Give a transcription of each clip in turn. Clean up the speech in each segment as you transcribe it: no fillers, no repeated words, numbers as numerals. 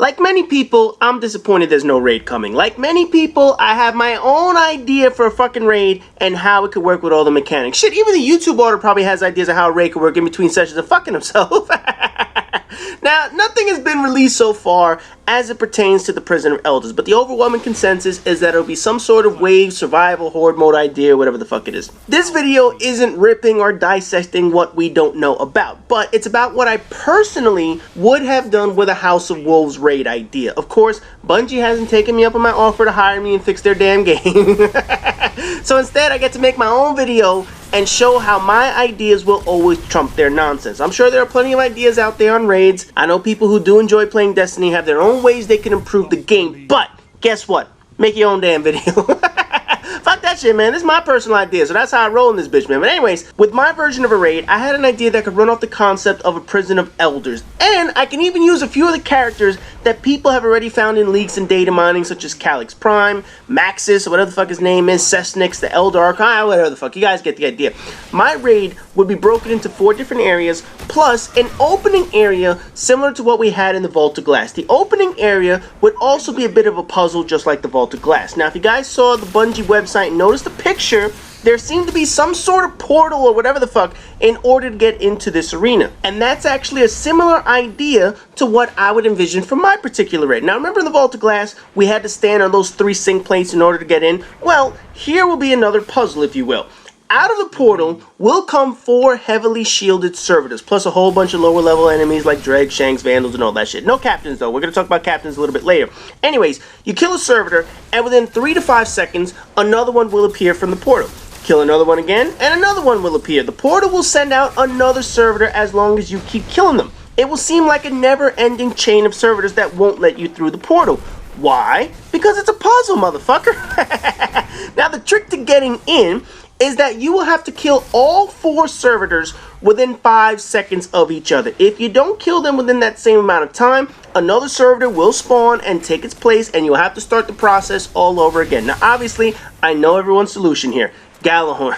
Like many people, I'm disappointed there's no raid coming. Like many people, I have my own idea for a fucking raid and how it could work with all the mechanics. Shit, even the YouTube order probably has ideas of how a raid could work in between sessions of fucking himself. Now, nothing has been released so far as it pertains to the Prison of Elders, but the overwhelming consensus is that it'll be some sort of wave, survival, horde mode idea, whatever the fuck it is. This video isn't ripping or dissecting what we don't know about, but it's about what I personally would have done with a House of Wolves raid idea. Of course, Bungie hasn't taken me up on my offer to hire me and fix their damn game. So instead, I get to make my own video and show how my ideas will always trump their nonsense. I'm sure there are plenty of ideas out there on raids. I know people who do enjoy playing Destiny have their own ways they can improve the game, but guess what? Make your own damn video. Fuck that shit, man. This is my personal idea, so that's how I roll in this bitch, man. But anyways, with my version of a raid, I had an idea that could run off the concept of a Prison of Elders. And I can even use a few of the characters that people have already found in leaks and data mining, such as Calyx Prime, Maxis, or whatever the fuck his name is, Cessnix, the Elder Archive, whatever the fuck. You guys get the idea. My raid would be broken into 4 different areas, plus an opening area similar to what we had in the Vault of Glass. The opening area would also be a bit of a puzzle, just like the Vault of Glass. Now, if you guys saw the Bungie website and noticed the picture, there seemed to be some sort of portal or whatever the fuck in order to get into this arena. And that's actually a similar idea to what I would envision for my particular raid. Now, remember in the Vault of Glass, we had to stand on those 3 sync plates in order to get in? Well, here will be another puzzle, if you will. Out of the portal will come 4 heavily shielded servitors, plus a whole bunch of lower level enemies like Dregs, Shanks, Vandals, and all that shit. No captains, though. We're going to talk about captains a little bit later. Anyways, you kill a servitor, and within 3 to 5 seconds, another one will appear from the portal. Kill another one again, and another one will appear. The portal will send out another servitor as long as you keep killing them. It will seem like a never-ending chain of servitors that won't let you through the portal. Why? Because it's a puzzle, motherfucker. Now, the trick to getting in is that you will have to kill all 4 servitors within 5 seconds of each other. If you don't kill them within that same amount of time, another servitor will spawn and take its place, and you'll have to start the process all over again. Now, obviously, I know everyone's solution here. Gallahorn.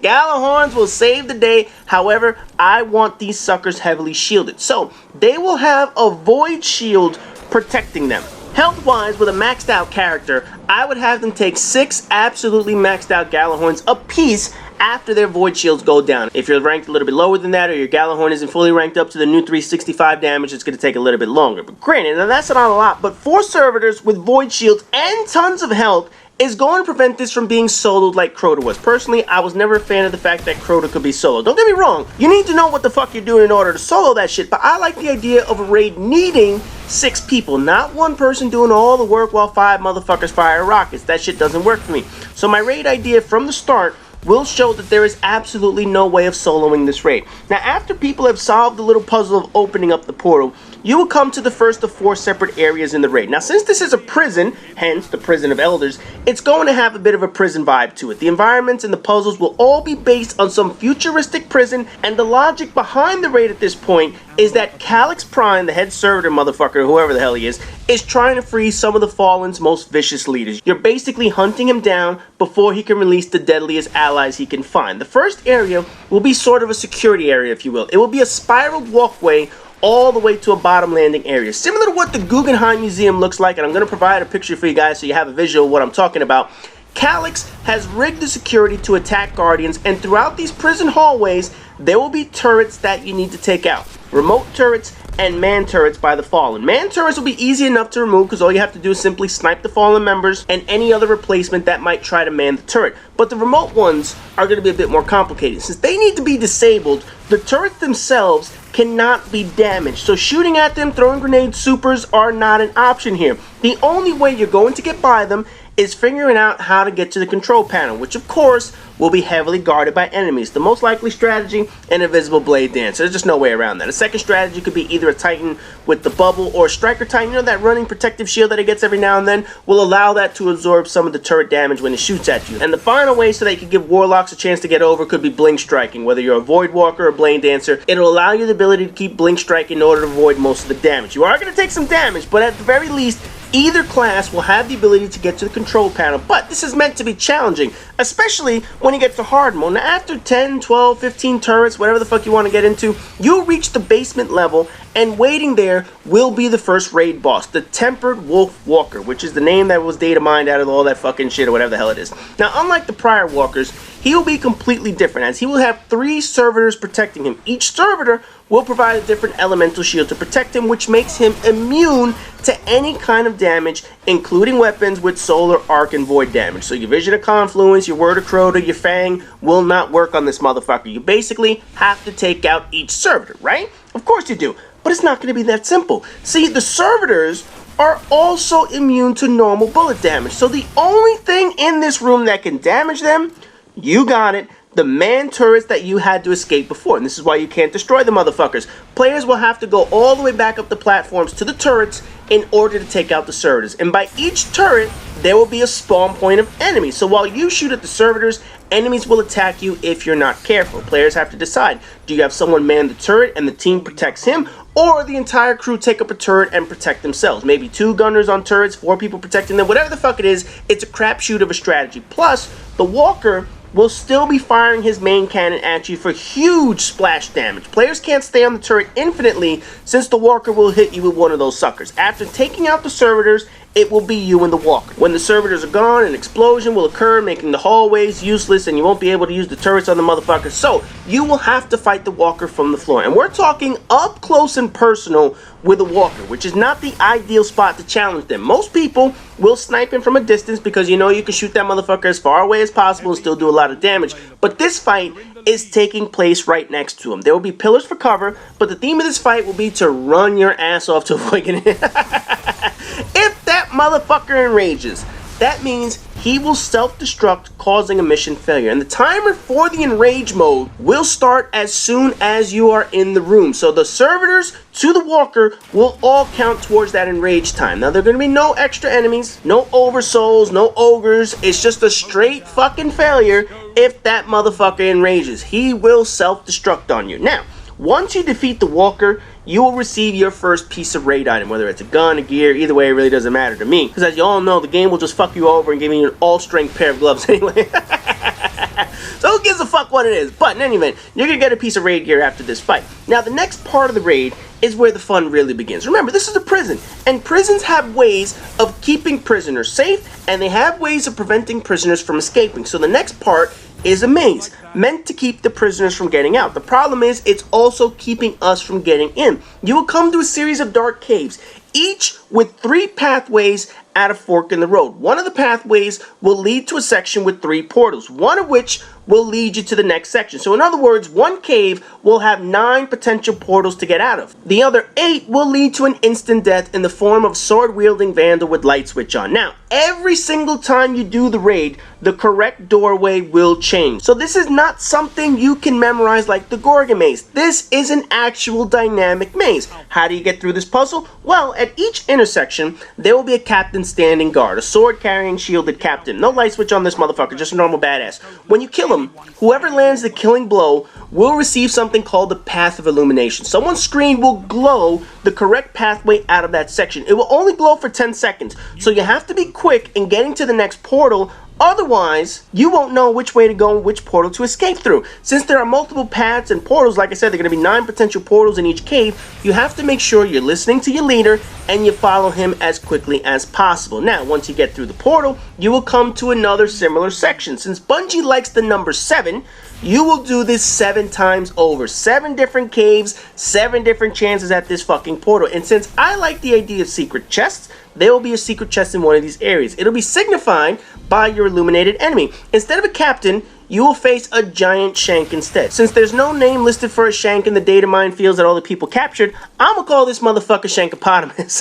Gallahorns will save the day. However, I want these suckers heavily shielded. So, they will have a void shield protecting them. Health-wise, with a maxed out character, I would have them take 6 absolutely maxed out Gallahorns apiece after their void shields go down. If you're ranked a little bit lower than that, or your Gallahorn isn't fully ranked up to the new 365 damage, it's going to take a little bit longer. But granted, now that's not a lot, but 4 servitors with void shields and tons of health is going to prevent this from being soloed like Crota was. Personally, I was never a fan of the fact that Crota could be soloed. Don't get me wrong, you need to know what the fuck you're doing in order to solo that shit, but I like the idea of a raid needing 6 people, not one person doing all the work while 5 motherfuckers fire rockets. That shit doesn't work for me. So my raid idea from the start will show that there is absolutely no way of soloing this raid. Now, after people have solved the little puzzle of opening up the portal, you will come to the first of 4 separate areas in the raid. Now, since this is a prison, hence the Prison of Elders, it's going to have a bit of a prison vibe to it. The environments and the puzzles will all be based on some futuristic prison, and the logic behind the raid at this point is that Calyx Prime, the head servitor motherfucker, whoever the hell he is trying to free some of the Fallen's most vicious leaders. You're basically hunting him down before he can release the deadliest allies he can find. The first area will be sort of a security area, if you will. It will be a spiraled walkway all the way to a bottom landing area, similar to what the Guggenheim Museum looks like, and I'm going to provide a picture for you guys so you have a visual of what I'm talking about. Calyx has rigged the security to attack Guardians, and throughout these prison hallways, there will be turrets that you need to take out. Remote turrets and man turrets by the Fallen. Man turrets will be easy enough to remove because all you have to do is simply snipe the Fallen members and any other replacement that might try to man the turret. But the remote ones are going to be a bit more complicated. Since they need to be disabled, the turrets themselves cannot be damaged. So shooting at them, throwing grenade supers are not an option here. The only way you're going to get by them is figuring out how to get to the control panel, which of course will be heavily guarded by enemies. The most likely strategy, an invisible blade dance. There's just no way around that. A second strategy could be either a Titan with the bubble or a Striker Titan. You know, that running protective shield that it gets every now and then will allow that to absorb some of the turret damage when it shoots at you. And the final way so that you can give Warlocks a chance to get over could be Blink Striking. Whether you're a Void Walker or Blade Dancer, it'll allow you the ability to keep Blink Striking in order to avoid most of the damage. You are going to take some damage, but at the very least, Either class will have the ability to get to the control panel, but this is meant to be challenging, especially when you get to hard mode. Now, after 10, 12, 15 turrets, whatever the fuck you want to get into, you'll reach the basement level, and waiting there will be the first raid boss, the Tempered Wolf Walker, which is the name that was data mined out of all that fucking shit or whatever the hell it is. Now, unlike the prior walkers, he will be completely different, as he will have 3 servitors protecting him. Each servitor will provide a different elemental shield to protect him, which makes him immune to any kind of damage, including weapons with solar, arc, and void damage. So your Vision of Confluence, your Word of Crota, your Fang will not work on this motherfucker. You basically have to take out each servitor, right? Of course you do, but it's not going to be that simple. See, the servitors are also immune to normal bullet damage. So the only thing in this room that can damage them, you got it, the man turrets that you had to escape before. And this is why you can't destroy the motherfuckers. Players will have to go all the way back up the platforms to the turrets in order to take out the servitors. And by each turret, there will be a spawn point of enemies. So while you shoot at the servitors, enemies will attack you if you're not careful. Players have to decide, do you have someone man the turret and the team protects him, or the entire crew take up a turret and protect themselves? Maybe 2 gunners on turrets, 4 people protecting them, whatever the fuck it is, it's a crapshoot of a strategy. Plus, the walker will still be firing his main cannon at you for huge splash damage. Players can't stay on the turret infinitely, since the walker will hit you with one of those suckers. After taking out the servitors, it will be you and the walker. When the servitors are gone, an explosion will occur, making the hallways useless, and you won't be able to use the turrets on the motherfuckers. So, you will have to fight the walker from the floor. And we're talking up close and personal with a walker, which is not the ideal spot to challenge them. Most people will snipe him from a distance because you know you can shoot that motherfucker as far away as possible and still do a lot of damage. But this fight is taking place right next to him. There will be pillars for cover, but the theme of this fight will be to run your ass off to avoid getting hit. If that motherfucker enrages, that means he will self-destruct, causing a mission failure. And the timer for the enrage mode will start as soon as you are in the room. So the servitors to the walker will all count towards that enrage time. Now, there are going to be no extra enemies, no oversouls, no ogres. It's just a straight fucking failure if that motherfucker enrages. He will self-destruct on you. Now, once you defeat the walker, you will receive your first piece of raid item, whether it's a gun, a gear, either way, it really doesn't matter to me. Because as you all know, the game will just fuck you over and give you an all-strength pair of gloves anyway. So who gives a fuck what it is? But in any event, you're going to get a piece of raid gear after this fight. Now, the next part of the raid is where the fun really begins. Remember, this is a prison, and prisons have ways of keeping prisoners safe, and they have ways of preventing prisoners from escaping. So the next part is a maze, meant to keep the prisoners from getting out. The problem is, it's also keeping us from getting in. You will come to a series of dark caves, each with 3 pathways at a fork in the road. One of the pathways will lead to a section with 3 portals, one of which will lead you to the next section. So in other words, one cave will have 9 potential portals to get out of. The other 8 will lead to an instant death in the form of sword-wielding vandal with light switch on. Now, every single time you do the raid, the correct doorway will change. So this is not something you can memorize like the Gorgon maze. This is an actual dynamic maze. How do you get through this puzzle? Well, at each intersection, there will be a captain standing guard, a sword-carrying shielded captain. No light switch on this motherfucker, just a normal badass. When you kill him, whoever lands the killing blow will receive something called the Path of Illumination. Someone's screen will glow the correct pathway out of that section. It will only glow for 10 seconds, so you have to be quick in getting to the next portal. Otherwise, you won't know which way to go and which portal to escape through. Since there are multiple paths and portals, like I said, there are going to be 9 potential portals in each cave, you have to make sure you're listening to your leader and you follow him as quickly as possible. Now, once you get through the portal, you will come to another similar section. Since Bungie likes the number 7, you will do this 7 times over. 7 different caves, 7 different chances at this fucking portal. And since I like the idea of secret chests, there will be a secret chest in one of these areas. It'll be signified by your illuminated enemy. Instead of a captain, you will face a giant shank instead. Since there's no name listed for a shank in the data mine fields that all the people captured, I'm gonna call this motherfucker Shankopotamus.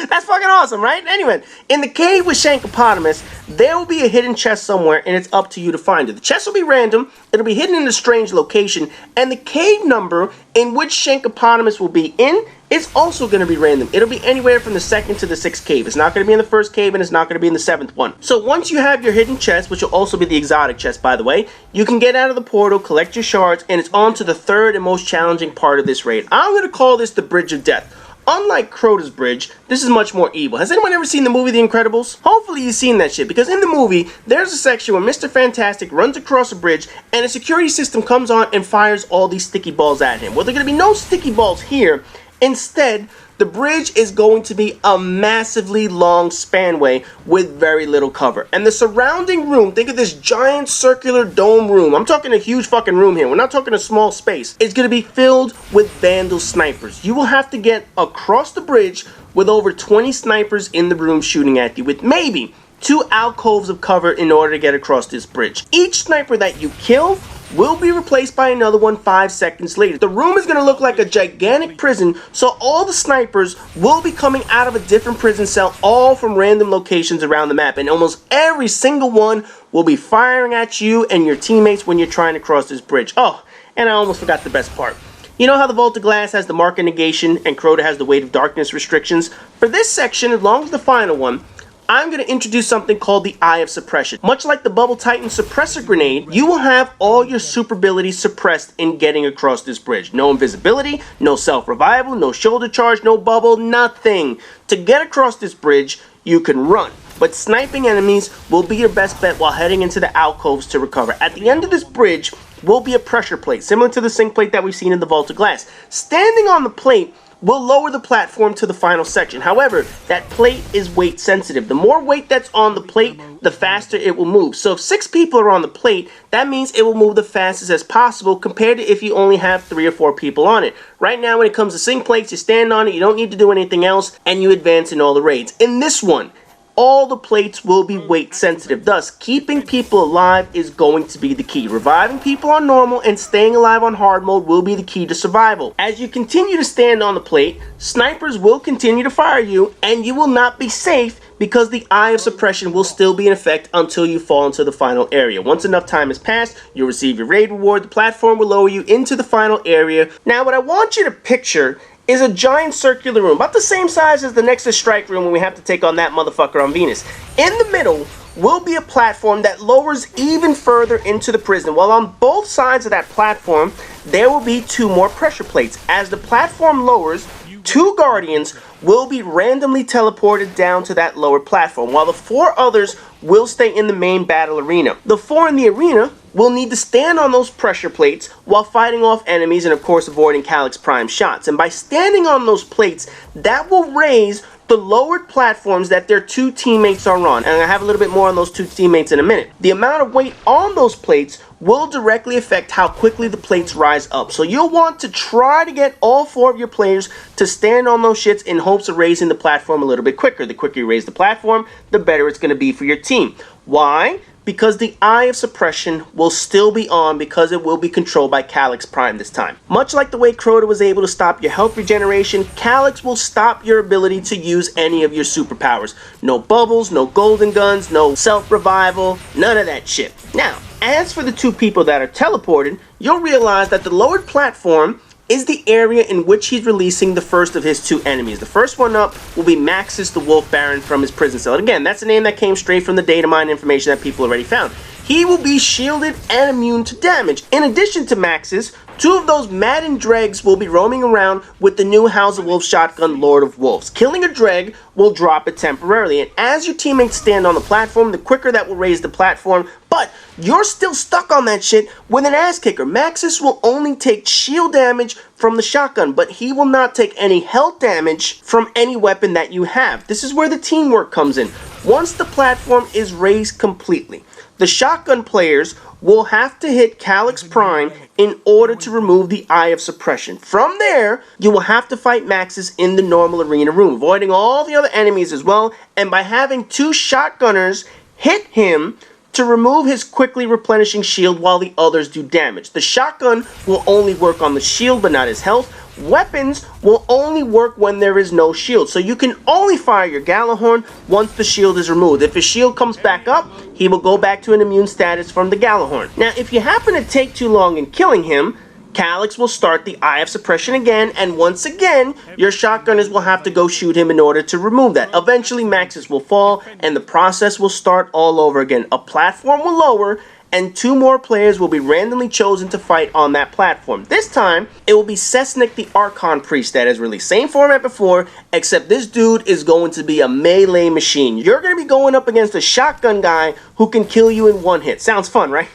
That's fucking awesome, right? Anyway, in the cave with Shankopotamus, there will be a hidden chest somewhere, and it's up to you to find it. The chest will be random, it'll be hidden in a strange location, and the cave number in which Shankopotamus will be in is also going to be random. It'll be anywhere from the 2nd to the 6th cave. It's not going to be in the 1st cave, and it's not going to be in the 7th one. So once you have your hidden chest, which will also be the exotic chest, by the way, you can get out of the portal, collect your shards, and it's on to the 3rd and most challenging part of this raid. I'm going to call this the Bridge of Death. Unlike Crota's bridge, this is much more evil. Has anyone ever seen the movie The Incredibles? Hopefully you've seen that shit, because in the movie, there's a section where Mr. Fantastic runs across a bridge and a security system comes on and fires all these sticky balls at him. Well, there are going to be no sticky balls here. Instead, the bridge is going to be a massively long spanway with very little cover. And the surrounding room, think of this giant circular dome room. I'm talking a huge fucking room here. We're not talking a small space. It's going to be filled with Vandal snipers. You will have to get across the bridge with over 20 snipers in the room shooting at you, with maybe 2 alcoves of cover in order to get across this bridge. Each sniper that you kill will be replaced by another one 5 seconds later. The room is going to look like a gigantic prison, so all the snipers will be coming out of a different prison cell, all from random locations around the map, and almost every single one will be firing at you and your teammates when you're trying to cross this bridge. Oh, and I almost forgot the best part. You know how the Vault of Glass has the Mark of Negation and Crota has the Weight of Darkness restrictions? For this section, as long as the final one, I'm going to introduce something called the Eye of Suppression. Much like the Bubble Titan suppressor grenade, you will have all your super abilities suppressed in getting across this bridge. No invisibility, no self-revival, no shoulder charge, no bubble, nothing. To get across this bridge, you can run, but sniping enemies will be your best bet while heading into the alcoves to recover. At the end of this bridge will be a pressure plate, similar to the sync plate that we've seen in the Vault of Glass. Standing on the plate will lower the platform to the final section. However, that plate is weight sensitive. The more weight that's on the plate, the faster it will move. So if 6 people are on the plate, that means it will move the fastest as possible compared to if you only have 3 or 4 people on it. Right now, when it comes to sync plates, you stand on it, you don't need to do anything else, and you advance in all the raids. In this one, all the plates will be weight sensitive. Thus, keeping people alive is going to be the key. Reviving people on normal and staying alive on hard mode will be the key to survival. As you continue to stand on the plate, snipers will continue to fire you, and you will not be safe because the Eye of Suppression will still be in effect until you fall into the final area. Once enough time has passed, you'll receive your raid reward. The platform will lower you into the final area. Now, what I want you to picture is a giant circular room, about the same size as the Nexus Strike room when we have to take on that motherfucker on Venus. In the middle will be a platform that lowers even further into the prison, while on both sides of that platform, there will be 2 more pressure plates. As the platform lowers, 2 Guardians will be randomly teleported down to that lower platform, while the 4 others will stay in the main battle arena. The 4 in the arena will need to stand on those pressure plates while fighting off enemies and of course avoiding Calyx Prime shots. And by standing on those plates, that will raise the lowered platforms that their 2 teammates are on. And I have a little bit more on those 2 teammates in a minute. The amount of weight on those plates will directly affect how quickly the plates rise up. So you'll want to try to get all 4 of your players to stand on those shits in hopes of raising the platform a little bit quicker. The quicker you raise the platform, the better it's going to be for your team. Why? Because the Eye of Suppression will still be on because it will be controlled by Calyx Prime this time. Much like the way Crota was able to stop your health regeneration, Calyx will stop your ability to use any of your superpowers. No bubbles, no golden guns, no self-revival, none of that shit. Now, as for the 2 people that are teleported, you'll realize that the lowered platform is the area in which he's releasing the first of his 2 enemies. The first one up will be Maxis the Wolf Baron from his prison cell. And again, that's a name that came straight from the data mine information that people already found. He will be shielded and immune to damage. In addition to Maxis, 2 of those maddened dregs will be roaming around with the new House of Wolves shotgun, Lord of Wolves. Killing a dreg will drop it temporarily, and as your teammates stand on the platform, the quicker that will raise the platform, but you're still stuck on that shit with an ass kicker. Maxis will only take shield damage from the shotgun, but he will not take any health damage from any weapon that you have. This is where the teamwork comes in. Once the platform is raised completely, the shotgun players will have to hit Calyx Prime in order to remove the Eye of Suppression. From there, you will have to fight Maxis in the normal arena room, avoiding all the other enemies as well, and by having 2 shotgunners hit him to remove his quickly replenishing shield while the others do damage. The shotgun will only work on the shield but not his health. Weapons will only work when there is no shield, so you can only fire your Gjallarhorn once the shield is removed. If his shield comes back up, he will go back to an immune status from the Gjallarhorn. Now, if you happen to take too long in killing him, Calyx will start the Eye of Suppression again, and once again, your shotgunners will have to go shoot him in order to remove that. Eventually, Maxis will fall, and the process will start all over again. A platform will lower, and 2 more players will be randomly chosen to fight on that platform. This time, it will be Cessnick the Archon Priest that is released. Same format before, except this dude is going to be a melee machine. You're going to be going up against a shotgun guy who can kill you in 1 hit. Sounds fun, right?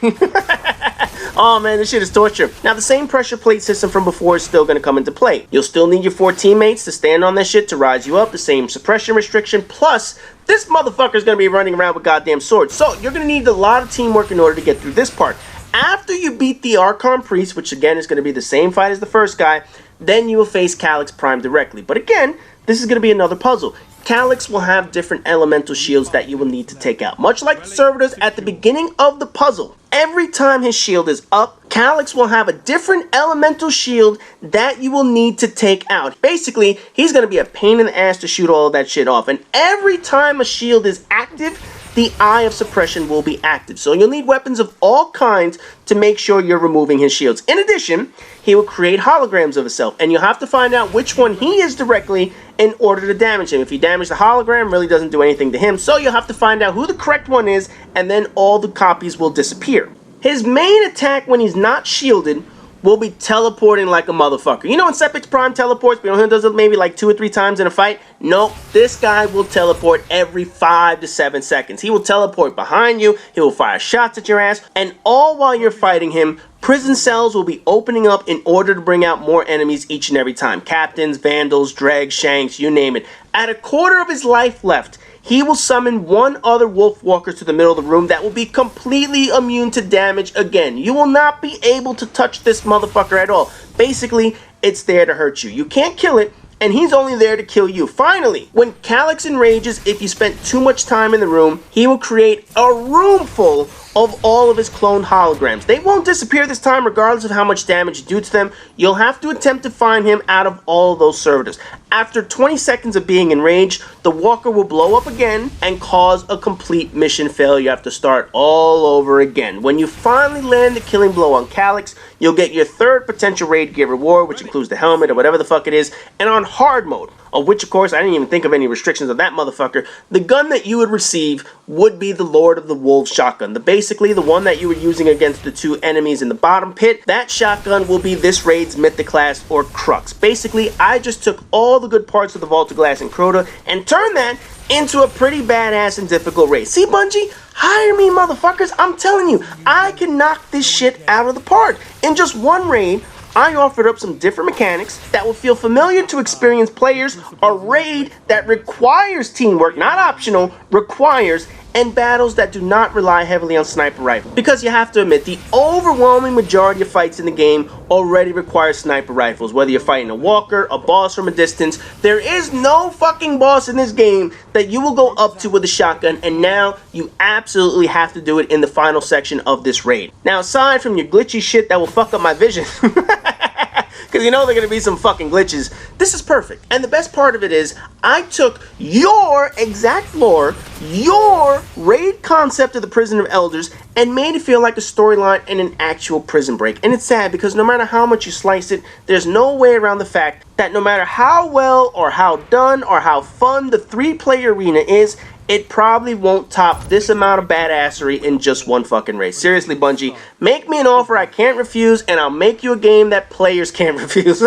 Oh man, this shit is torture. Now the same pressure plate system from before is still going to come into play. You'll still need your 4 teammates to stand on this shit to rise you up. The same suppression restriction, plus this motherfucker's going to be running around with goddamn swords. So you're going to need a lot of teamwork in order to get through this part. After you beat the Archon Priest, which again is going to be the same fight as the first guy, then you will face Calyx Prime directly. But again, this is going to be another puzzle. Calyx will have different elemental shields that you will need to take out. Much like the servitors at the beginning of the puzzle, every time his shield is up, Calyx will have a different elemental shield that you will need to take out. Basically, he's going to be a pain in the ass to shoot all of that shit off. And every time a shield is active, the Eye of Suppression will be active. So you'll need weapons of all kinds to make sure you're removing his shields. In addition, he will create holograms of himself, and you'll have to find out which one he is directly in order to damage him. If you damage the hologram, really doesn't do anything to him, so you'll have to find out who the correct one is, and then all the copies will disappear. His main attack when he's not shielded will be teleporting like a motherfucker. You know when Sepix Prime teleports, but he does it maybe like 2 or 3 times in a fight? Nope, this guy will teleport every 5 to 7 seconds. He will teleport behind you, he will fire shots at your ass, and all while you're fighting him, prison cells will be opening up in order to bring out more enemies each and every time. Captains, Vandals, Dregs, Shanks, you name it. At a quarter of his life left, he will summon 1 other Wolf Walker to the middle of the room that will be completely immune to damage again. You will not be able to touch this motherfucker at all. Basically, it's there to hurt you. You can't kill it, and he's only there to kill you. Finally, when Calyx enrages, if you spent too much time in the room, he will create a room full of all of his cloned holograms. They won't disappear this time regardless of how much damage you do to them. You'll have to attempt to find him out of all of those servitors. After 20 seconds of being enraged, the walker will blow up again and cause a complete mission failure. You have to start all over again. When you finally land the killing blow on Calyx, you'll get your 3rd potential raid gear reward, which includes the helmet or whatever the fuck it is, and on hard mode, of which of course I didn't even think of any restrictions on that motherfucker, the gun that you would receive would be the Lord of the Wolves shotgun. Basically the one that you were using against the 2 enemies in the bottom pit. That shotgun will be this raid's mythic class or crux. Basically, I just took all the good parts of the Vault of Glass and Crota and turned that into a pretty badass and difficult raid. See, Bungie? Hire me, motherfuckers. I'm telling you, I can knock this shit out of the park. In just 1 raid, I offered up some different mechanics that will feel familiar to experienced players, a raid that requires teamwork, not optional, requires, and battles that do not rely heavily on sniper rifles. Because you have to admit, the overwhelming majority of fights in the game already require sniper rifles. Whether you're fighting a walker, a boss from a distance, there is no fucking boss in this game that you will go up to with a shotgun, and now you absolutely have to do it in the final section of this raid. Now, aside from your glitchy shit that will fuck up my vision, because you know there are going to be some fucking glitches, this is perfect. And the best part of it is, I took your exact lore, your raid concept of the Prison of Elders, and made it feel like a storyline and an actual prison break. And it's sad because no matter how much you slice it, there's no way around the fact that no matter how well or how done or how fun the 3-player arena is, it probably won't top this amount of badassery in just 1 fucking race. Seriously, Bungie, make me an offer I can't refuse, and I'll make you a game that players can't refuse.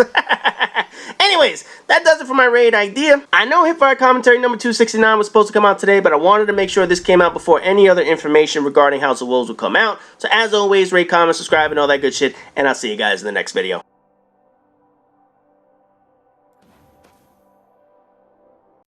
Anyways, that does it for my raid idea. I know Hipfire Commentary number 269 was supposed to come out today, but I wanted to make sure this came out before any other information regarding House of Wolves would come out. So as always, rate, comment, subscribe, and all that good shit, and I'll see you guys in the next video.